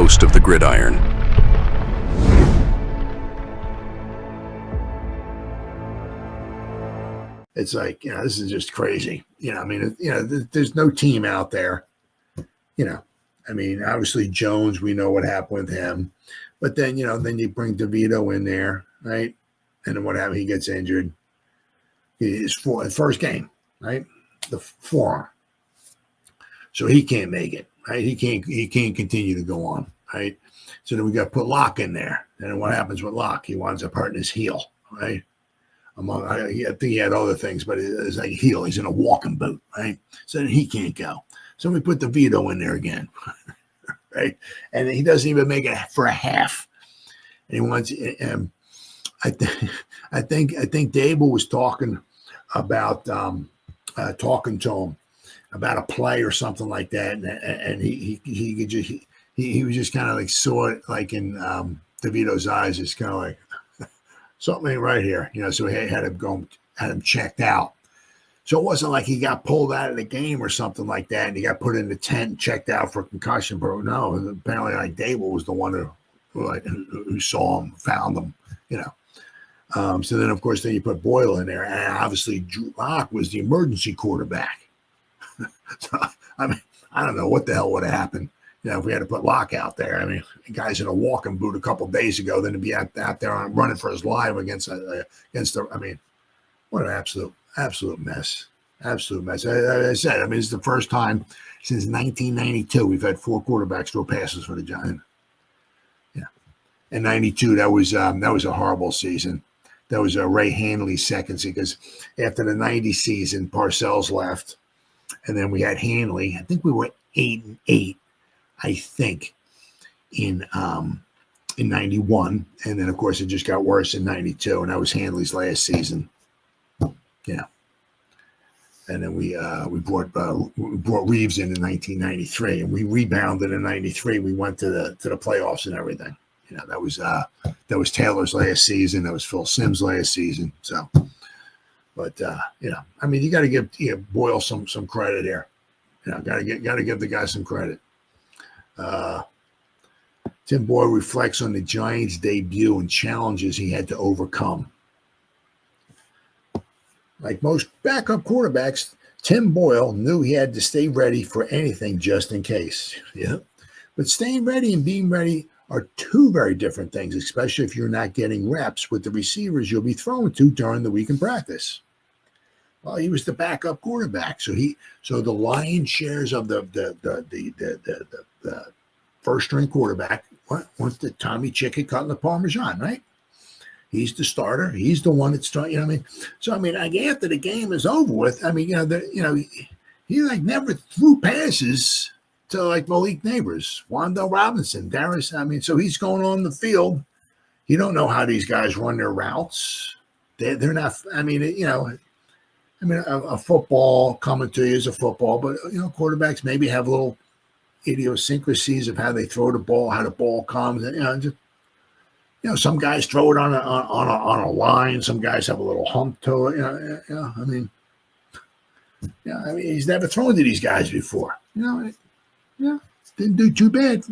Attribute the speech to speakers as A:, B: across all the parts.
A: host of the Gridiron.
B: It's like, this is just crazy. There's no team out there. Obviously Jones, we know what happened with him. But then, then you bring DeVito in there, right? And then what happened? He gets injured. His first game, right? The forearm. So he can't make it, right? He can't continue to go on, right? So then we got to put Locke in there. And then what happens with Locke? He winds up hurting his heel, right? I think he had other things, but it's like a heel. He's in a walking boot, right? So then he can't go. So we put DeVito in there again, right? And he doesn't even make it for a half. And he wants. I think Dable was talking about talking to him about a play or something like that, and he was just kind of like saw it like in DeVito's eyes. It's kind of like something ain't right here, So he had him checked out. So it wasn't like he got pulled out of the game or something like that, and he got put in the tent and checked out for concussion. But no, apparently like Dable was the one who saw him, found him, So then, of course, then you put Boyle in there, and obviously Drew Lock was the emergency quarterback. So, I don't know what the hell would have happened, if we had to put Locke out there. The guy's in a walking boot a couple of days ago, then to be out there running for his life against the. What an absolute mess. Absolute mess. I said, it's the first time since 1992 we've had 4 quarterbacks throw passes for the Giants. Yeah, in '92 that was a horrible season. That was Ray Hanley's second season, because after the '90 season, Parcells left. And then we had Hanley. I think we were 8-8, I think, in '91. And then, of course, it just got worse in '92. And that was Hanley's last season. Yeah. And then we brought Reeves in 1993. And we rebounded in '93. We went to the playoffs and everything. That was Taylor's last season. That was Phil Simms' last season. So. But you got to give Boyle some credit here. Got to give the guy some credit. Tim Boyle reflects on the Giants' debut and challenges he had to overcome. Like most backup quarterbacks, Tim Boyle knew he had to stay ready for anything just in case. Yeah, but staying ready and being ready are two very different things, especially if you're not getting reps with the receivers you'll be throwing to during the week in practice. Well, he was the backup quarterback, so the lion's shares of the first string quarterback went to Tommy Chicken cutting the Parmesan, right? He's the starter. He's the one that's starting. So like after the game is over with, he like never threw passes to like Malik Neighbors, Wandale Robinson, Darius. So he's going on the field. You don't know how these guys run their routes. They're not. A football coming to you is a football, but quarterbacks maybe have little idiosyncrasies of how they throw the ball, how the ball comes, and some guys throw it on a line, some guys have a little hump to it. He's never thrown to these guys before. Didn't do too bad.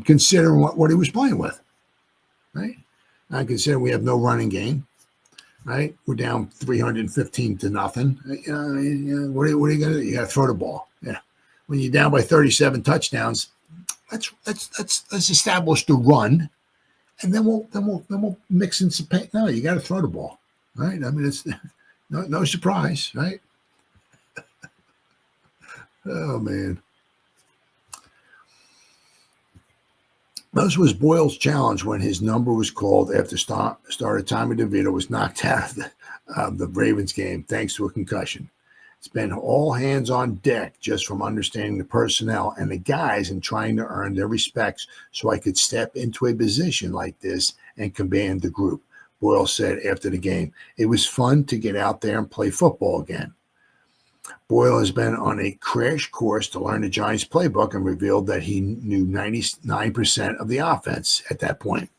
B: Considering what he was playing with, right? I consider we have no running game. Right, we're down 315 to nothing. What are you going to do? You got to throw the ball. Yeah, when you're down by 37 touchdowns, let's establish the run, and then we'll mix in some paint. No, you got to throw the ball. Right? It's no surprise, right? Oh man. This was Boyle's challenge when his number was called after starter Tommy DeVito was knocked out of the Ravens game thanks to a concussion. It's been all hands on deck just from understanding the personnel and the guys and trying to earn their respects so I could step into a position like this and command the group, Boyle said after the game. It was fun to get out there and play football again. Boyle has been on a crash course to learn the Giants playbook and revealed that he knew 99% of the offense at that point.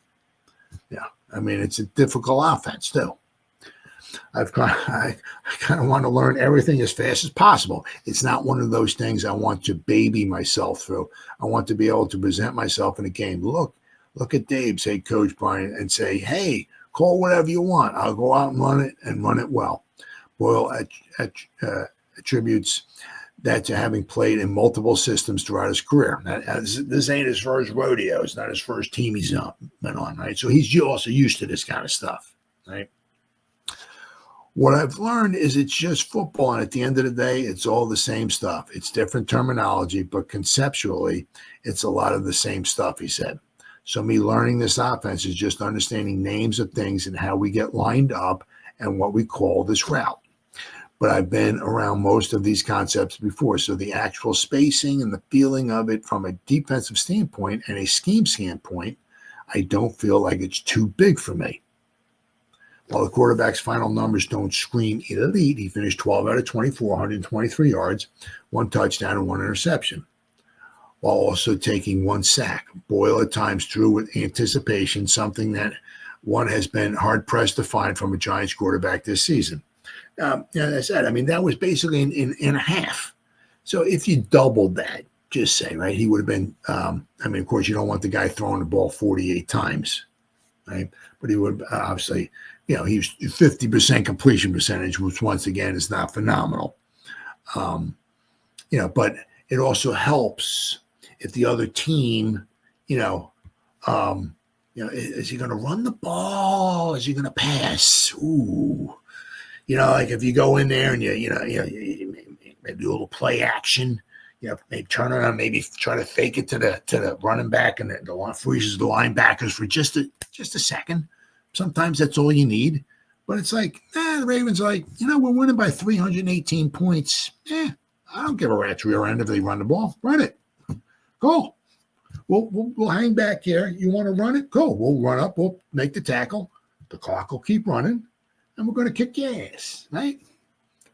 B: Yeah, it's a difficult offense too. I kind of want to learn everything as fast as possible. It's not one of those things I want to baby myself through. I want to be able to present myself in a game. Look at Dave's head coach Brian and say, hey, call whatever you want. I'll go out and run it well. Boyle attributes that to having played in multiple systems throughout his career. This ain't his first rodeo. It's not his first team he's been on, right? So he's also used to this kind of stuff, right? What I've learned is it's just football, and at the end of the day, it's all the same stuff. It's different terminology, but conceptually, it's a lot of the same stuff, he said. So me learning this offense is just understanding names of things and how we get lined up and what we call this route. But I've been around most of these concepts before, so the actual spacing and the feeling of it from a defensive standpoint and a scheme standpoint, I don't feel like it's too big for me. While the quarterback's final numbers don't scream elite, he finished 12 out of 24, 123 yards, 1 touchdown, and 1 interception, while also taking 1 sack. Boyle at times threw with anticipation, something that one has been hard-pressed to find from a Giants quarterback this season. As I said, I mean, that was basically in a half. So if you doubled that, just say, right, he would have been, of course, you don't want the guy throwing the ball 48 times, right? But he would obviously, he was 50% completion percentage, which once again is not phenomenal. But it also helps if the other team, is he going to run the ball? Is he going to pass? Ooh. Like if you go in there and you maybe a little play action, maybe turn around, maybe try to fake it to the running back, and the line freezes the linebackers for just a second. Sometimes that's all you need. But it's like, the Ravens are like, we're winning by 318 points. I don't give a rat's rear end if they run the ball. Run it. Go. We'll hang back here. You want to run it? Go. We'll run up. We'll make the tackle. The clock will keep running. And we're going to kick your ass, right?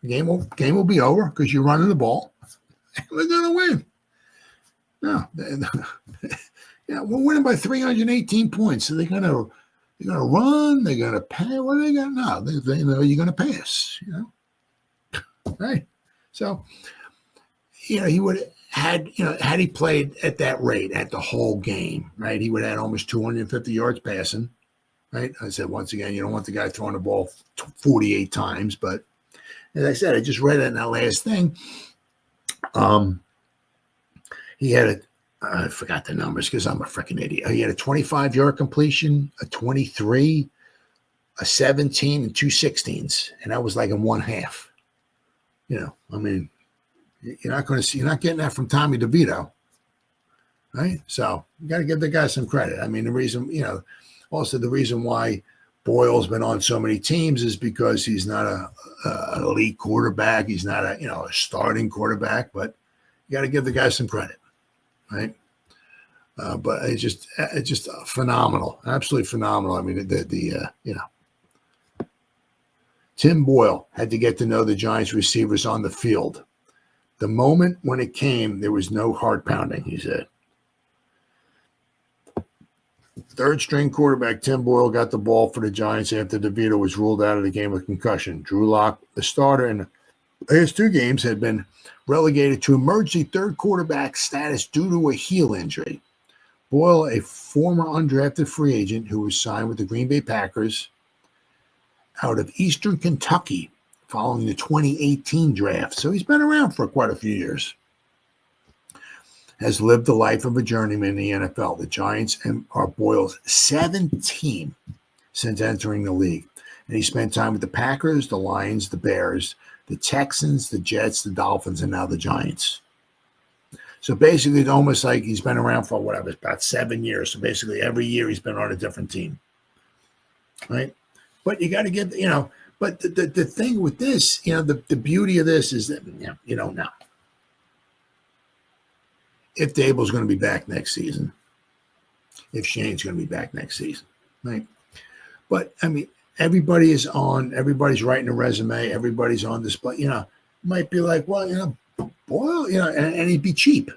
B: The game will be over because you're running the ball, and we're going to win. No, we're winning by 318 points. So they're going to run. They're going to pass. What are they going to? No, they know you're going to pass. Right? So, he would had he played at that rate at the whole game, right? He would have had almost 250 yards passing. Right. I said, once again, you don't want the guy throwing the ball 48 times. But as I said, I just read it in that last thing. He had I forgot the numbers because I'm a freaking idiot. He had a 25-yard completion, a 23, a 17, and 2 16s. And that was like in one half. You're not getting that from Tommy DeVito. Right. So you got to give the guy some credit. I mean, the reason, also, the reason why Boyle's been on so many teams is because he's not an elite quarterback. He's not a starting quarterback, but you got to give the guy some credit, right? But it's just phenomenal, absolutely phenomenal. I mean, Tim Boyle had to get to know the Giants receivers on the field. The moment when it came, there was no heart pounding, he said. Third-string quarterback Tim Boyle got the ball for the Giants after DeVito was ruled out of the game with concussion. Drew Lock, the starter in the last 2 games, had been relegated to emergency third quarterback status due to a heel injury. Boyle, a former undrafted free agent who was signed with the Green Bay Packers out of Eastern Kentucky following the 2018 draft. So he's been around for quite a few years. Has lived the life of a journeyman in the NFL. The Giants are Boyle's 7th team since entering the league. And he spent time with the Packers, the Lions, the Bears, the Texans, the Jets, the Dolphins, and now the Giants. So basically, it's almost like he's been around for about 7 years. So basically, every year he's been on a different team. Right? But you got to get, but the thing with this, the beauty of this is that, you don't know if Dable's going to be back next season, if Shane's going to be back next season, right? But, I mean, everybody's writing a resume, everybody's on display, might be like, well, Boyle, and he'd be cheap.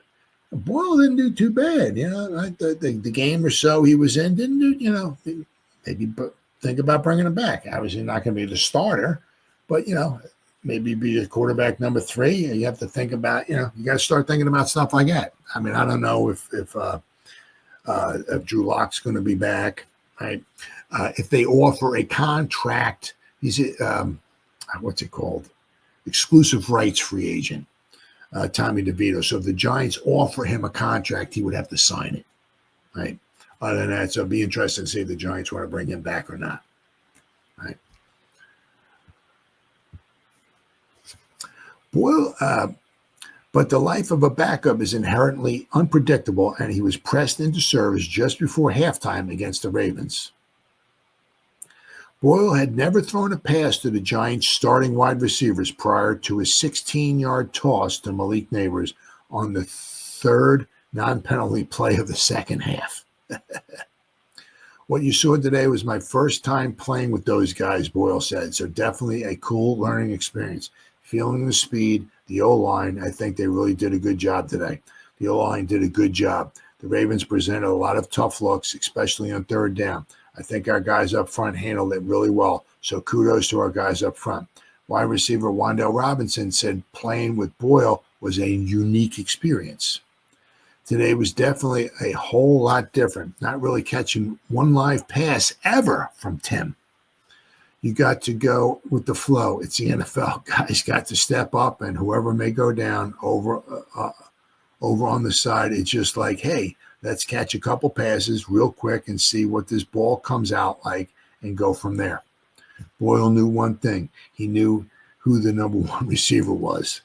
B: Boyle didn't do too bad, the game or so he was in didn't do, maybe think about bringing him back. Obviously, not going to be the starter, but maybe be a quarterback number 3. You have to think about, you got to start thinking about stuff like that. I mean, I don't know if Drew Lock's going to be back, right? If they offer a contract, he's what's it called? Exclusive rights free agent, Tommy DeVito. So if the Giants offer him a contract, he would have to sign it, right? Other than that, so it'd be interesting to see if the Giants want to bring him back or not, right? Boyle, but the life of a backup is inherently unpredictable, and he was pressed into service just before halftime against the Ravens. Boyle had never thrown a pass to the Giants' starting wide receivers prior to his 16-yard toss to Malik Neighbors on the third non-penalty play of the second half. What you saw today was my first time playing with those guys, Boyle said, so definitely a cool learning experience. Feeling the speed, the O-line, I think they really did a good job today. The O-line did a good job. The Ravens presented a lot of tough looks, especially on third down. I think our guys up front handled it really well, so kudos to our guys up front. Wide receiver Wan'Dale Robinson said playing with Boyle was a unique experience. Today was definitely a whole lot different, not really catching one live pass ever from Tim. You got to go with the flow. It's the NFL. Guys got to step up, and whoever may go down over on the side, it's just like, hey, let's catch a couple passes real quick and see what this ball comes out like and go from there. Boyle knew one thing. He knew who the number 1 receiver was.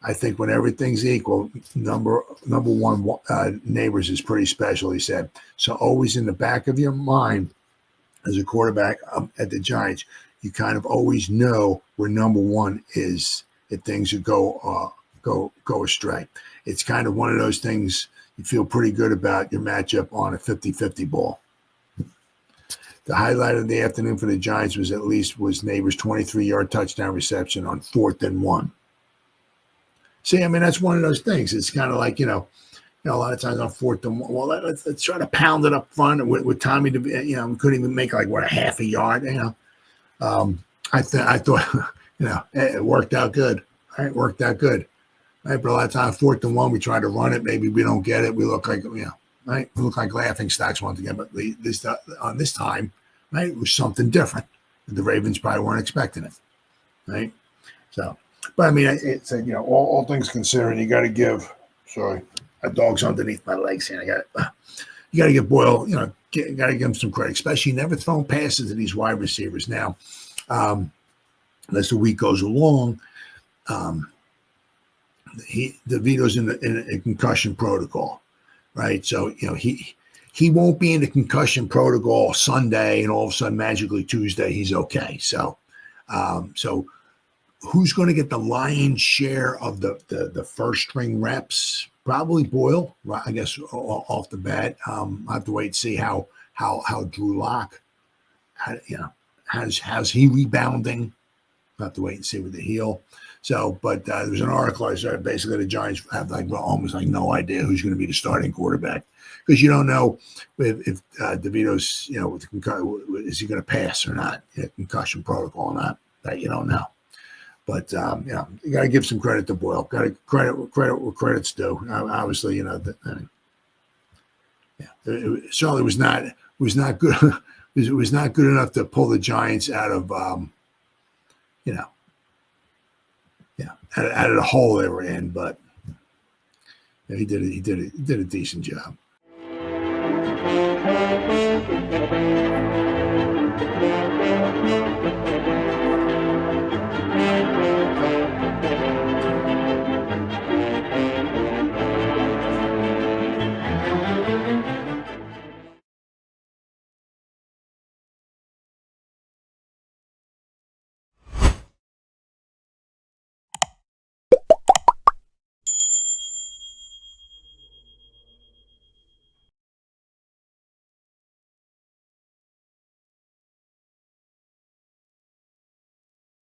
B: I think when everything's equal, number 1 Neighbors is pretty special, he said. So always in the back of your mind, as a quarterback at the Giants, you kind of always know where number 1 is if things go astray. It's kind of one of those things you feel pretty good about your matchup on a 50-50 ball. The highlight of the afternoon for the Giants was Neighbors' 23-yard touchdown reception on 4th and 1. See, I mean, that's one of those things. It's kind of like, a lot of times on 4th and 1, well, let's try to pound it up front with Tommy. We couldn't even make a half a yard. I thought, it worked out good. Right, it worked out good. Right, but a lot of times 4th and 1, we try to run it. Maybe we don't get it. We look like, right, we look like laughing stocks once again. But on this time, right, it was something different. The Ravens probably weren't expecting it, right? So, but I mean, it's all things considered, you got to give. Sorry. My dog's underneath my legs here. You got to give Boyle, got to give him some credit, especially never throwing passes to these wide receivers. Now, as the week goes along, DeVito's in a concussion protocol, right? So he won't be in the concussion protocol Sunday, and all of a sudden, magically Tuesday, he's okay. So who's going to get the lion's share of the first string reps? Probably Boyle, I guess, off the bat. I'll have to wait and see how Drew Lock, how's he rebounding. I'll have to wait and see with the heel. So, but there was an article I said basically the Giants have almost no idea who's going to be the starting quarterback, because you don't know if DeVito's is he going to pass or not, concussion protocol or not, that you don't know. But you got to give some credit to Boyle. Got to credit where credit's due. Obviously, it certainly was not good. It was not good enough to pull the Giants out of out of the hole they were in. But he did a decent job.